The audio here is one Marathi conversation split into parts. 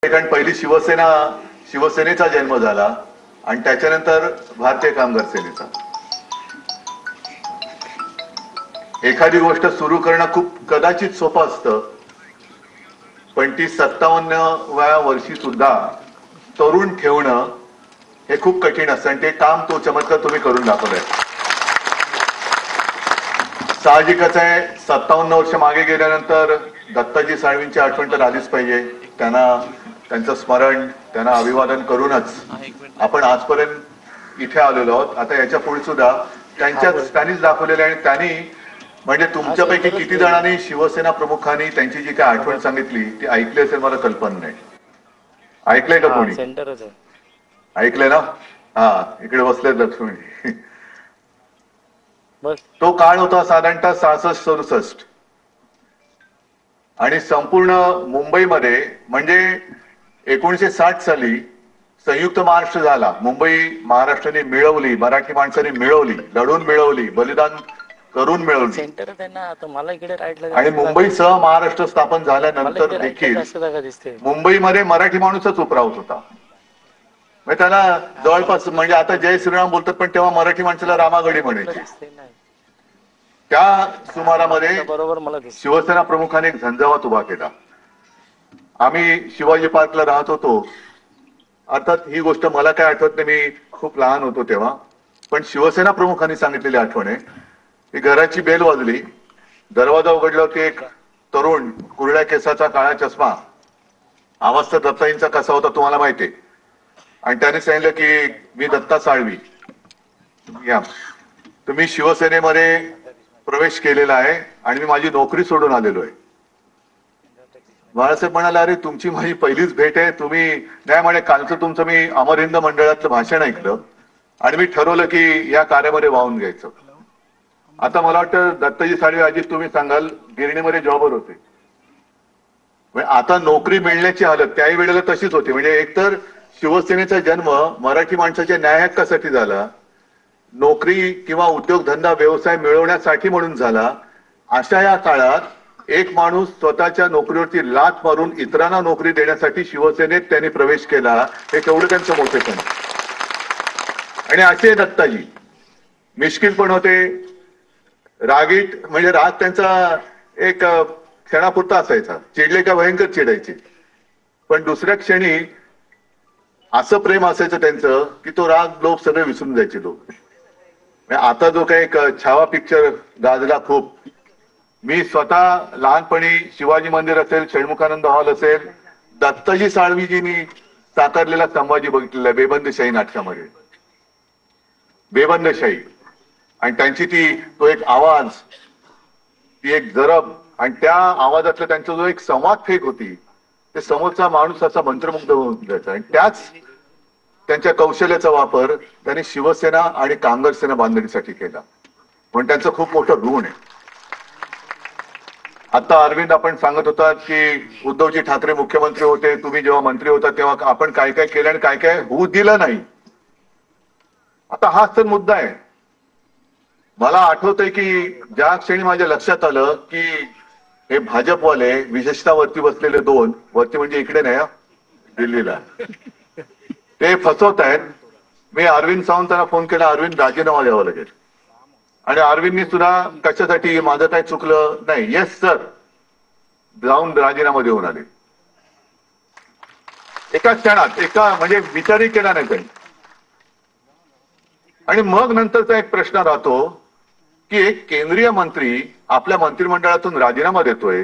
कारण पहिली शिवसेनेचा जन्म झाला आणि त्याच्यानंतर भारतीय कामगार सेनेचा. एखादी गोष्ट सुरू करणं खूप कदाचित सोपं असतं, पण ती 57व्या वर्षी सुद्धा तरुण ठेवणं हे खूप कठीण असतं आणि ते काम, तो चमत्कार तुम्ही करून दाखवलाय. साहजिकच आहे, 57 वर्ष मागे गेल्यानंतर दत्ताजी साळवींची आठवण तर आलीच पाहिजे. त्यांचं स्मरण, त्यांना अभिवादन करूनच आपण आजपर्यंत इथे आलेलो आहोत. आता याच्या पुढे सुद्धा त्यांनीच दाखवलेलं आहे. आणि त्यांनी म्हणजे तुमच्यापैकी किती जणांनी शिवसेना प्रमुखांनी त्यांची जी काय आठवण सांगितली ती ऐकली असेल मला कल्पना नाही. ऐकलंय का कोणी? ऐकलंय ना? हा, इकडे बसलेत लक्ष्मणी. तो काळ होता साधारणतः 66-67 आणि संपूर्ण मुंबईमध्ये म्हणजे 1960 साली संयुक्त महाराष्ट्र झाला. मुंबई महाराष्ट्राने मिळवली, मराठी माणसाने मिळवली, लढून मिळवली, बलिदान करून मिळवली. आणि मुंबईसह महाराष्ट्र स्थापन झाल्यानंतर देखील मुंबईमध्ये मराठी माणूसच उपरावत होता. त्याला जवळपास म्हणजे आता जय श्रीराम बोलतात, पण तेव्हा मराठी माणसाला रामागडी म्हणायचे. त्या सुमारामध्ये शिवसेना प्रमुखाने एक झंझावात उभा केला. आम्ही शिवाजी पार्कला राहत होतो. अर्थात ही गोष्ट मला काय आठवत नाही, मी खूप लहान होतो तेव्हा. पण शिवसेना प्रमुखांनी सांगितलेली आठवण आहे की घराची बेल वाजली, दरवाजा उघडल्यावरती एक तरुण, कुरळ्या केसाचा, काळा चष्मा, आवाज तर दत्ताजींचा कसा होता तुम्हाला माहितीये. आणि त्याने सांगितलं की मी दत्ता साळवी, तुम्ही शिवसेनेमध्ये प्रवेश केलेला आहे आणि मी माझी नोकरी सोडून आलेलो आहे. बाळासाहेब म्हणाले, अरे तुमची माझी पहिलीच भेट आहे. तुम्ही नाही म्हणे, कालचं तुमचं मी अमर हिंद मंडळातलं भाषण ऐकलं आणि मी ठरवलं की या कार्यामध्ये वाहून घ्यायचं. आता मला वाटतं दत्ताजी साळवी आजी तुम्ही सांगाल, गिरणीमध्ये जॉबवर होते. आता नोकरी मिळण्याची हालत त्याही वेळेला तशीच होती. म्हणजे एकतर शिवसेनेचा जन्म मराठी माणसाच्या न्याय हक्कासाठी झाला, नोकरी किंवा उद्योगधंदा व्यवसाय मिळवण्यासाठी म्हणून झाला. अशा या काळात एक माणूस स्वतःच्या नोकरीवरती लाथ मारून इतरांना नोकरी देण्यासाठी शिवसेनेत त्यांनी प्रवेश केला, हे केवढं त्यांचं मोठेपण. आणि असे दत्ताजी मिश्किल पण होते, रागीट, म्हणजे राग त्यांचा एक क्षणापुरता असायचा. चिडले का भयंकर चिडायचे, पण दुसऱ्या क्षणी असं प्रेम असायचं त्यांचं की तो राग लोक सगळे विसरून जायचे लोक. आता जो काही छावा पिक्चर गाजला खूप, मी स्वतः लहानपणी शिवाजी मंदिर असेल, षण्मुखानंद हॉल असेल, दत्ताजी साळवीजींनी साकारलेला संभाजी बघितलेला बेबंदशाही नाटकामध्ये. बेबंदशाही आणि त्यांची तो एक आवाज, ती एक जरब आणि त्या आवाजातला त्यांचा जो एक संवाद फेक होती, ते समोरचा माणूस असा मंत्रमुग्ध होऊन जायचा. आणि त्याच त्यांच्या कौशल्याचा वापर त्यांनी शिवसेना आणि कामगार सेना बांधणीसाठी केला, म्हणून त्यांचं खूप मोठं ऋण आहे. आता अरविंद आपण सांगत होता की उद्धवजी ठाकरे मुख्यमंत्री होते, तुम्ही जेव्हा मंत्री होता तेव्हा आपण काय काय केलं आणि काय काय होऊ दिलं नाही. आता हाच तर मुद्दा आहे. मला आठवतंय की ज्या क्षणी माझ्या लक्षात आलं की हे भाजपवाले, विशेषतः वरती बसलेले दोन, वरती म्हणजे इकडे नाही, दिल्लीला, ते फसवत आहेत. मी अरविंद सावंतांना फोन केला, अरविंद राजीनामा द्यावा लागेल. आणि अरविंदनी सुद्धा कशासाठी, माझं काय चुकलं नाही, येस सर, जाऊन राजीनामा देऊन आले. एका क्षणात, म्हणजे विचारही केला नाही त्यांनी. आणि मग नंतरचा एक प्रश्न राहतो की एक केंद्रीय मंत्री आपल्या मंत्रिमंडळातून राजीनामा देतोय,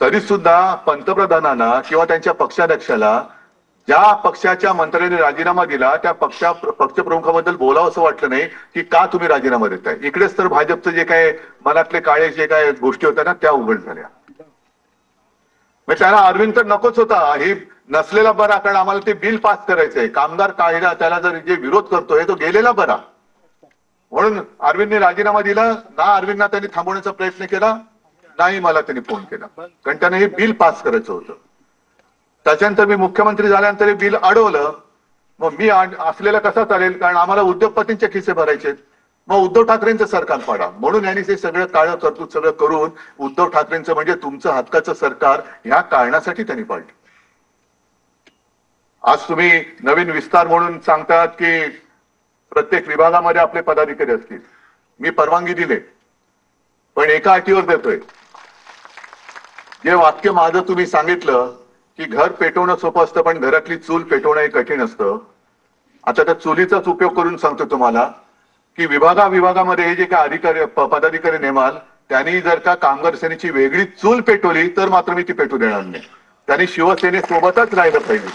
तरी सुद्धा पंतप्रधानांना किंवा त्यांच्या पक्षाध्यक्षाला ज्या पक्षाच्या मंत्र्यांनी राजीनामा दिला त्या पक्षप्रमुखाबद्दल बोलावं असं वाटलं नाही की का तुम्ही राजीनामा देताय. इकडेच तर भाजपचं जे काय मनातले काळे जे काय गोष्टी होत्या ना त्या उघड झाल्या. त्याला अरविंद तर नकोच होता, हे नसलेला बरा, कारण आम्हाला ते बिल पास करायचंय. कामगार कायदा त्याला जर जे विरोध करतोय तो गेलेला बरा, म्हणून अरविंदने राजीनामा दिला ना. अरविंदना त्यांनी थांबवण्याचा प्रयत्न केला नाही, मला त्यांनी फोन केला, कारण त्याने हे बिल पास करायचं होतं. त्याच्यानंतर मी मुख्यमंत्री झाल्यानंतर हे बिल अडवलं. मग मी असलेला कसा चालेल, कारण आम्हाला उद्योगपतींचे खिसे भरायचे. मग उद्धव ठाकरेंचं सरकार पाडा, म्हणून यांनी ते सगळं काळं कर्तृत्व सगळं करून उद्धव ठाकरेंचं म्हणजे तुमचं हक्काचं सरकार ह्या कारणासाठी त्यांनी पाडलं. आज तुम्ही नवीन विस्तार म्हणून सांगतात की प्रत्येक विभागामध्ये आपले पदाधिकारी असतील. मी परवानगी दिले, पण एका अटीवर देतोय. जे वाक्य माझं तुम्ही सांगितलं की घर पेटवणं सोपं असतं पण घरातली चूल पेटवणं हे कठीण असतं. आता त्या चुलीचाच उपयोग करून सांगतो तुम्हाला की विभागामध्ये हे जे काय अधिकारी पदाधिकारी नेमाल त्यांनी जर का कामगार सेनेची वेगळी चूल पेटवली तर मात्र मी ती पेटू देणार नाही. त्यांनी शिवसेनेसोबतच राहिलं पाहिजे.